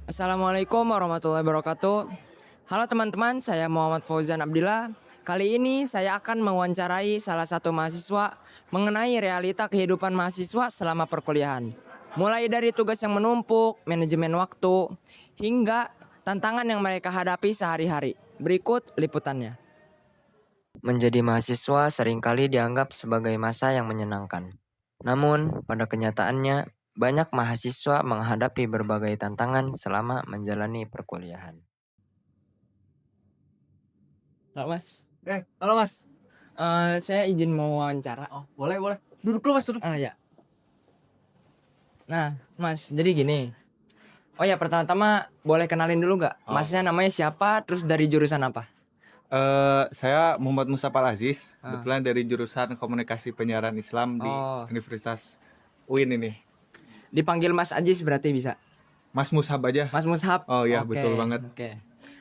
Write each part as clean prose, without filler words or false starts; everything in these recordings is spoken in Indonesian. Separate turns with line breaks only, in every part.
Assalamualaikum warahmatullahi wabarakatuh. Halo teman-teman, saya Muhammad Fauzan Abdillah. Kali ini saya akan mewawancarai salah satu mahasiswa mengenai realita kehidupan mahasiswa selama perkuliahan. Mulai dari tugas yang menumpuk, manajemen waktu, hingga tantangan yang mereka hadapi sehari-hari. Berikut liputannya. Menjadi mahasiswa seringkali dianggap sebagai masa yang menyenangkan. Namun, pada kenyataannya, banyak mahasiswa menghadapi berbagai tantangan selama menjalani perkuliahan. Halo Mas,
Halo Mas.
saya izin mau wawancara.
Oh, boleh boleh. Duduk dulu Mas, duduk.
Ya. Nah, Mas, jadi gini. Oh ya, pertama-tama boleh kenalin dulu nggak?
Oh.
Masnya namanya siapa? Terus dari jurusan apa?
Saya Muhammad Musafal Aziz,
Ah.
kebetulan dari jurusan Komunikasi Penyiaran Islam di
Oh.
Universitas UIN ini.
Dipanggil Mas Ajis berarti bisa.
Mas Mushab aja.
Mas Mushab.
Oh iya,
Oke,
betul banget.
Oke.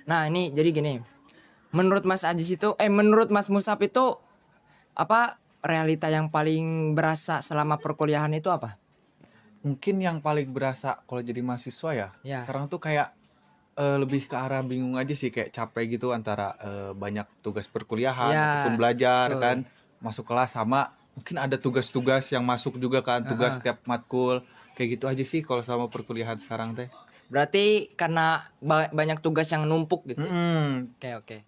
Nah, ini jadi gini. Menurut Mas Ajis itu, menurut Mas Mushab itu apa realita yang paling berasa selama perkuliahan itu apa?
Mungkin yang paling berasa kalau jadi mahasiswa ya,
Ya.
sekarang tuh kayak lebih ke arah bingung aja sih, kayak capek gitu antara banyak tugas perkuliahan
Ya,
ataupun belajar
betul.
kan, masuk kelas sama mungkin ada tugas-tugas yang masuk juga kan, tugas setiap matkul. Kayak gitu aja sih kalau selama perkuliahan sekarang teh.
Berarti karena banyak tugas yang numpuk gitu. Oke.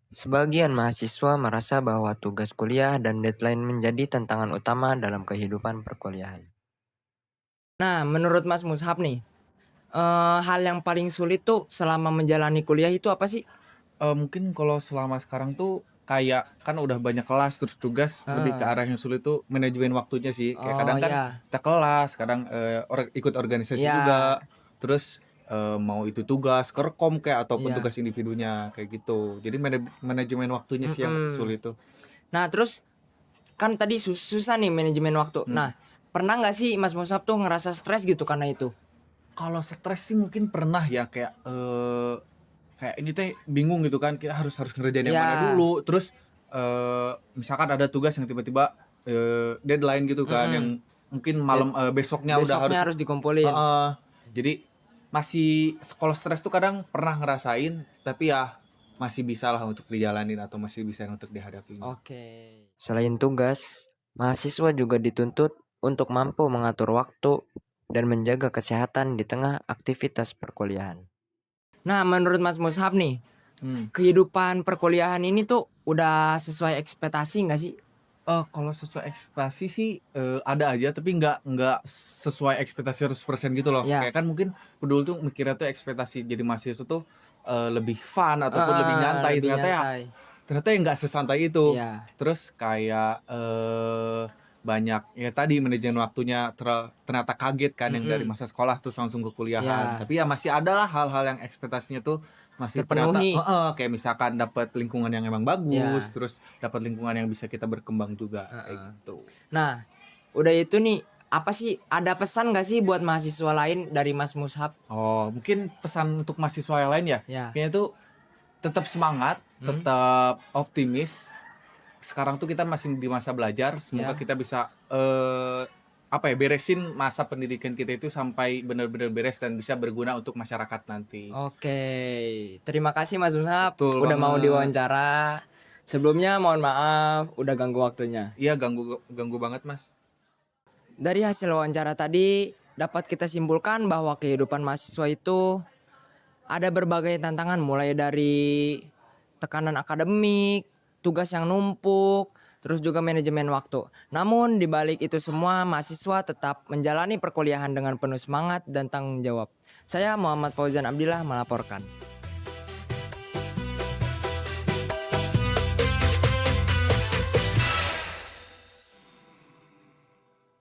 Sebagian mahasiswa merasa bahwa tugas kuliah dan deadline menjadi tantangan utama dalam kehidupan perkuliahan. Nah, menurut Mas Mushab nih, hal yang paling sulit tuh selama menjalani kuliah itu apa sih?
Mungkin kalau selama sekarang tuh kayak kan udah banyak kelas terus tugas lebih ke arah yang sulit tuh manajemen waktunya sih. Kayak
Oh
kadang kan
ya,
kita kelas, kadang ikut organisasi
ya,
juga. Terus mau itu tugas kerkom kayak ataupun
iya.
tugas individunya kayak gitu. Jadi manajemen waktunya sih yang sulit tuh.
Nah, terus kan tadi susah nih manajemen waktu. Nah, pernah nggak sih Mas Mushab tuh ngerasa stres gitu karena itu?
Kalau stres sih mungkin pernah ya kayak kayak ini teh bingung gitu kan, kita harus harus ngerjain yang mana
Ya,
dulu. Terus misalkan ada tugas yang tiba-tiba deadline gitu kan, yang mungkin malam besoknya udah
besoknya harus dikumpulin.
heeh. Jadi masih kalau stres tuh kadang pernah ngerasain, tapi ya masih bisalah untuk dijalanin atau masih bisa untuk dihadapi.
Oke. Selain tugas, mahasiswa juga dituntut untuk mampu mengatur waktu dan menjaga kesehatan di tengah aktivitas perkuliahan. Nah, menurut Mas Mushab nih, kehidupan perkuliahan ini tuh udah sesuai ekspektasi nggak sih?
Kalau sesuai ekspektasi sih, ada aja tapi nggak sesuai ekspektasi 100% gitu loh.
Ya.
Kayak kan mungkin dulu tuh mikirnya tuh ekspektasi jadi mahasiswa tuh, lebih fun ataupun lebih nyantai,
Lebih
ternyata
nyantai.
ya nggak sesantai itu.
Iya.
Terus kayak, banyak ya tadi manajemen waktunya ternyata kaget kan yang dari masa sekolah terus langsung ke kuliahan.
Iya.
Tapi ya masih ada lah hal-hal yang ekspektasinya tuh masih ternyata
Terpenuhi.
kayak misalkan dapat lingkungan yang emang bagus,
Iya.
terus dapat lingkungan yang bisa kita berkembang juga, kayak gitu.
Nah, udah itu nih, apa sih ada pesan nggak sih buat mahasiswa lain dari Mas Mushab?
Oh, mungkin pesan untuk mahasiswa yang lain ya,
Ya.
kayaknya tuh tetap semangat, tetap optimis. Sekarang tuh kita masih di masa belajar, semoga
Ya.
kita bisa, beresin masa pendidikan kita itu sampai benar-benar beres dan bisa berguna untuk masyarakat nanti.
Oke, terima kasih Mas Mushab
Betul
udah mau
banget.
diwawancara. Sebelumnya mohon maaf udah ganggu waktunya.
Iya, ganggu ganggu banget, Mas.
Dari hasil wawancara tadi dapat kita simpulkan bahwa kehidupan mahasiswa itu ada berbagai tantangan mulai dari tekanan akademik, tugas yang numpuk, terus juga manajemen waktu. Namun di balik itu semua mahasiswa tetap menjalani perkuliahan dengan penuh semangat dan tanggung jawab. Saya Muhammad Fauzan Abdillah melaporkan.